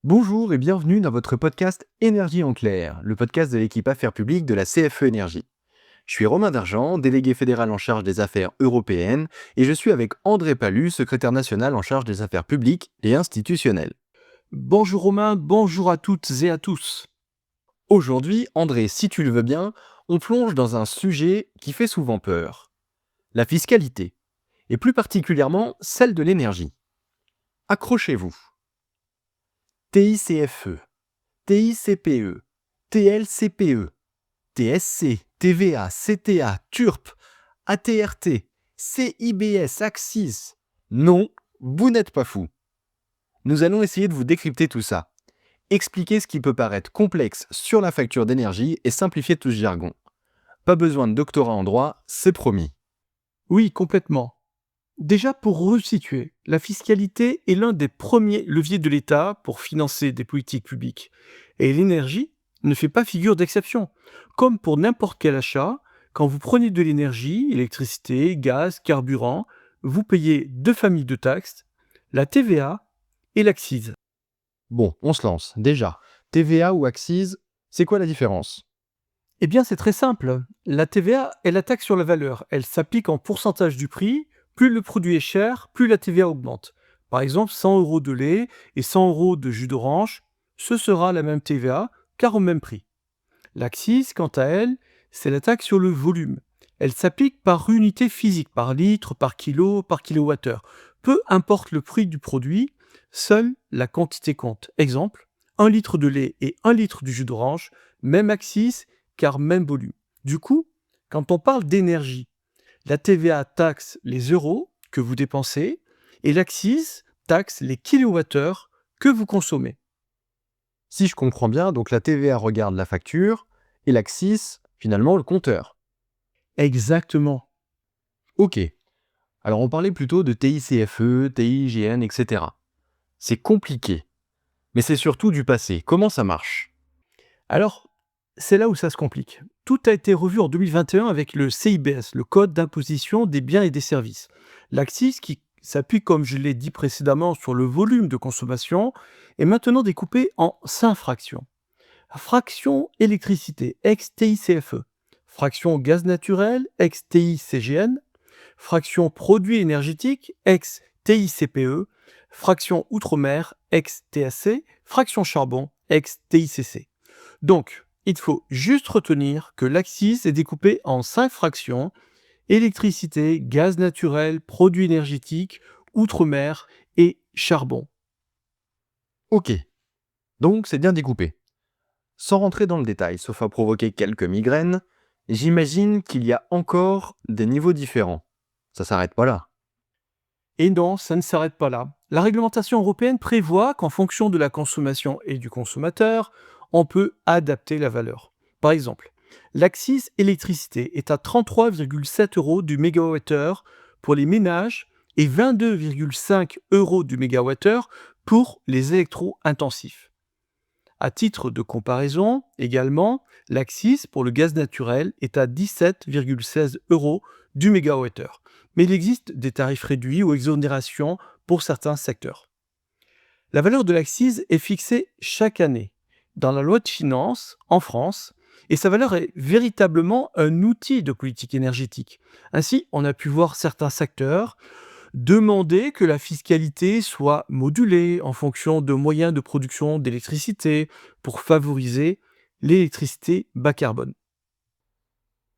Bonjour et bienvenue dans votre podcast Énergie en clair, le podcast de l'équipe Affaires publiques de la CFE Énergie. Je suis Romain Dargent, délégué fédéral en charge des affaires européennes, et je suis avec André Palus, secrétaire national en charge des affaires publiques et institutionnelles. Bonjour Romain, bonjour à toutes et à tous. Aujourd'hui, André, si tu le veux bien, on plonge dans un sujet qui fait souvent peur. La fiscalité, et plus particulièrement celle de l'énergie. Accrochez-vous. TICFE, TICPE, TLCPE, TSC, TVA, CTA, TURP, ATRT, CIBS, Axis. Non, vous n'êtes pas fou. Nous allons essayer de vous décrypter tout ça, expliquer ce qui peut paraître complexe sur la facture d'énergie et simplifier tout ce jargon. Pas besoin de doctorat en droit, c'est promis. Oui, complètement. Déjà, pour resituer, la fiscalité est l'un des premiers leviers de l'État pour financer des politiques publiques. Et l'énergie ne fait pas figure d'exception. Comme pour n'importe quel achat, quand vous prenez de l'énergie, électricité, gaz, carburant, vous payez deux familles de taxes, la TVA et l'accise. Bon, on se lance. Déjà, TVA ou Axis, c'est quoi la différence? Eh bien, c'est très simple. La TVA est la taxe sur la valeur. Elle s'applique en pourcentage du prix. Plus le produit est cher, plus la TVA augmente. Par exemple, 100 euros de lait et 100 euros de jus d'orange, ce sera la même TVA, car au même prix. L'accise, quant à elle, c'est la taxe sur le volume. Elle s'applique par unité physique, par litre, par kilo, par kilowattheure. Peu importe le prix du produit, seule la quantité compte. Exemple, 1 litre de lait et 1 litre du jus d'orange, même accise, car même volume. Du coup, quand on parle d'énergie, la TVA taxe les euros que vous dépensez et l'accise taxe les kilowattheures que vous consommez. Si je comprends bien, donc la TVA regarde la facture et l'Axis, finalement, le compteur. Exactement. Ok. Alors on parlait plutôt de TICFE, TIGN, etc. C'est compliqué. Mais c'est surtout du passé. Comment ça marche? Alors, c'est là où ça se complique. Tout a été revu en 2021 avec le CIBS, le Code d'imposition des biens et des services. L'accise, qui s'appuie, comme je l'ai dit précédemment, sur le volume de consommation, est maintenant découpée en 5 fractions. Fraction électricité, ex-TICFE. Fraction gaz naturel, ex-TICGN. Fraction produits énergétiques, ex-TICPE. Fraction outre-mer, ex-TSC. Fraction charbon, ex-TICC. Donc, il faut juste retenir que l'accise est découpée en 5 fractions: électricité, gaz naturel, produits énergétiques, outre-mer et charbon. Ok. Donc c'est bien découpé. Sans rentrer dans le détail, sauf à provoquer quelques migraines, j'imagine qu'il y a encore des niveaux différents. Ça s'arrête pas là. Et non, ça ne s'arrête pas là. La réglementation européenne prévoit qu'en fonction de la consommation et du consommateur, on peut adapter la valeur. Par exemple, l'accise électricité est à 33,7 euros du mégawattheure pour les ménages et 22,5 euros du mégawattheure pour les électro-intensifs. À titre de comparaison, également, l'accise pour le gaz naturel est à 17,16 euros du mégawattheure. Mais il existe des tarifs réduits ou exonérations pour certains secteurs. La valeur de l'accise est fixée chaque année dans la loi de finances en France et sa valeur est véritablement un outil de politique énergétique. Ainsi, on a pu voir certains secteurs demander que la fiscalité soit modulée en fonction de moyens de production d'électricité pour favoriser l'électricité bas carbone.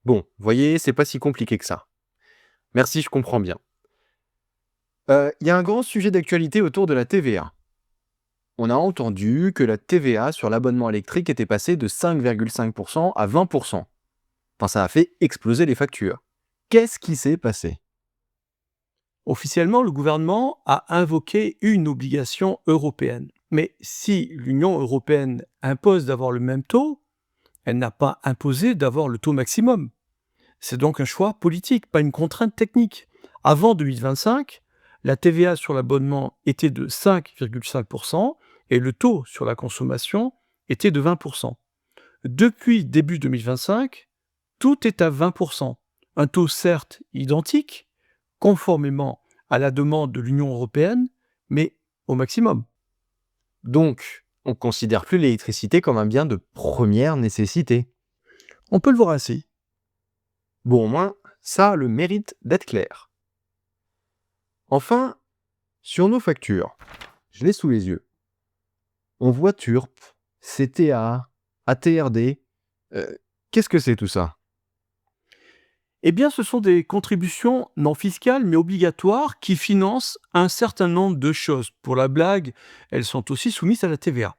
Bon, voyez, c'est pas si compliqué que ça. Merci, je comprends bien. Il y a un grand sujet d'actualité autour de la TVA. On a entendu que la TVA sur l'abonnement électrique était passée de 5,5% à 20%. Enfin, ça a fait exploser les factures. Qu'est-ce qui s'est passé? Officiellement, le gouvernement a invoqué une obligation européenne. Mais si l'Union européenne impose d'avoir le même taux, elle n'a pas imposé d'avoir le taux maximum. C'est donc un choix politique, pas une contrainte technique. Avant 2025, la TVA sur l'abonnement était de 5,5% et le taux sur la consommation était de 20%. Depuis début 2025, tout est à 20%. Un taux certes identique, conformément à la demande de l'Union européenne, mais au maximum. Donc, On considère plus l'électricité comme un bien de première nécessité. On peut le voir ainsi. Bon, au moins, ça a le mérite d'être clair. Enfin, sur nos factures, je l'ai sous les yeux. On voit TURP, CTA, ATRD. Qu'est-ce que c'est tout ça? Eh bien, ce sont des contributions non fiscales mais obligatoires qui financent un certain nombre de choses. Pour la blague, elles sont aussi soumises à la TVA.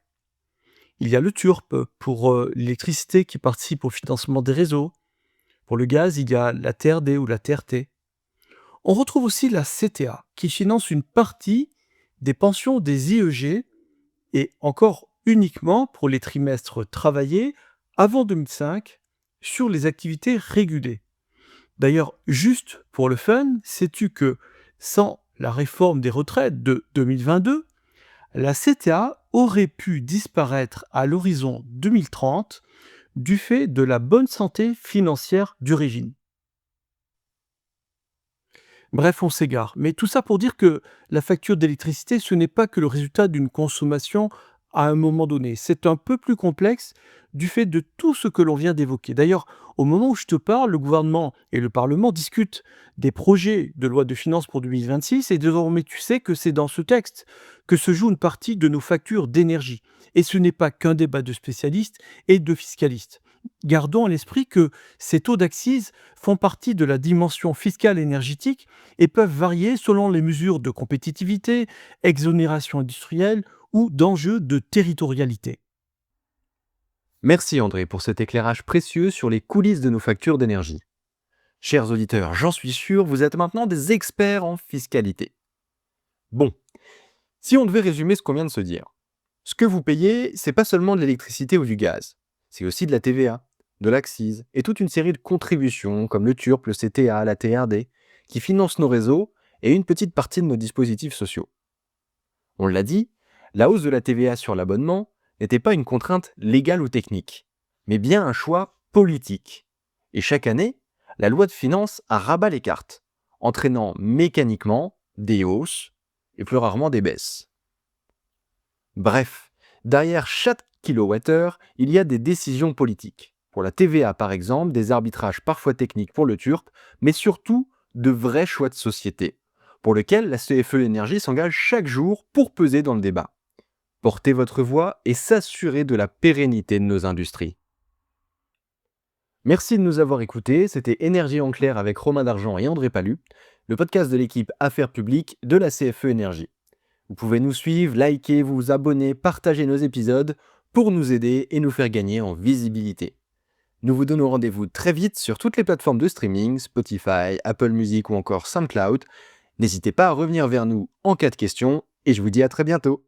Il y a le TURP pour l'électricité qui participe au financement des réseaux. Pour le gaz, il y a la TRD ou la TRT. On retrouve aussi la CTA qui finance une partie des pensions des IEG et encore uniquement pour les trimestres travaillés avant 2005 sur les activités régulées. D'ailleurs, juste pour le fun, sais-tu que sans la réforme des retraites de 2022, la CTA aurait pu disparaître à l'horizon 2030 du fait de la bonne santé financière du régime. Bref, on s'égare. Mais tout ça pour dire que la facture d'électricité, ce n'est pas que le résultat d'une consommation à un moment donné. C'est un peu plus complexe du fait de tout ce que l'on vient d'évoquer. D'ailleurs, au moment où je te parle, le gouvernement et le Parlement discutent des projets de loi de finances pour 2026 et désormais tu sais que c'est dans ce texte que se joue une partie de nos factures d'énergie. Et ce n'est pas qu'un débat de spécialistes et de fiscalistes. Gardons à l'esprit que ces taux d'accise font partie de la dimension fiscale énergétique et peuvent varier selon les mesures de compétitivité, exonération industrielle ou d'enjeux de territorialité. Merci André pour cet éclairage précieux sur les coulisses de nos factures d'énergie. Chers auditeurs, j'en suis sûr, vous êtes maintenant des experts en fiscalité. Bon, si on devait résumer ce qu'on vient de se dire, ce que vous payez, c'est pas seulement de l'électricité ou du gaz, c'est aussi de la TVA, de l'accise et toute une série de contributions comme le TURP, le CTA, la TRD, qui financent nos réseaux et une petite partie de nos dispositifs sociaux. On l'a dit, la hausse de la TVA sur l'abonnement n'était pas une contrainte légale ou technique, mais bien un choix politique. Et chaque année, la loi de finances a rabat les cartes, entraînant mécaniquement des hausses et plus rarement des baisses. Bref, derrière chaque kilowattheure, il y a des décisions politiques. Pour la TVA par exemple, des arbitrages parfois techniques pour le TURP, mais surtout de vrais choix de société, pour lesquels la CFE Énergie s'engage chaque jour pour peser dans le débat. Porter votre voix et s'assurer de la pérennité de nos industries. Merci de nous avoir écoutés, c'était Énergie en clair avec Romain Dargent et André Palu, le podcast de l'équipe Affaires publiques de la CFE Énergie. Vous pouvez nous suivre, liker, vous abonner, partager nos épisodes pour nous aider et nous faire gagner en visibilité. Nous vous donnons rendez-vous très vite sur toutes les plateformes de streaming, Spotify, Apple Music ou encore SoundCloud. N'hésitez pas à revenir vers nous en cas de questions et je vous dis à très bientôt.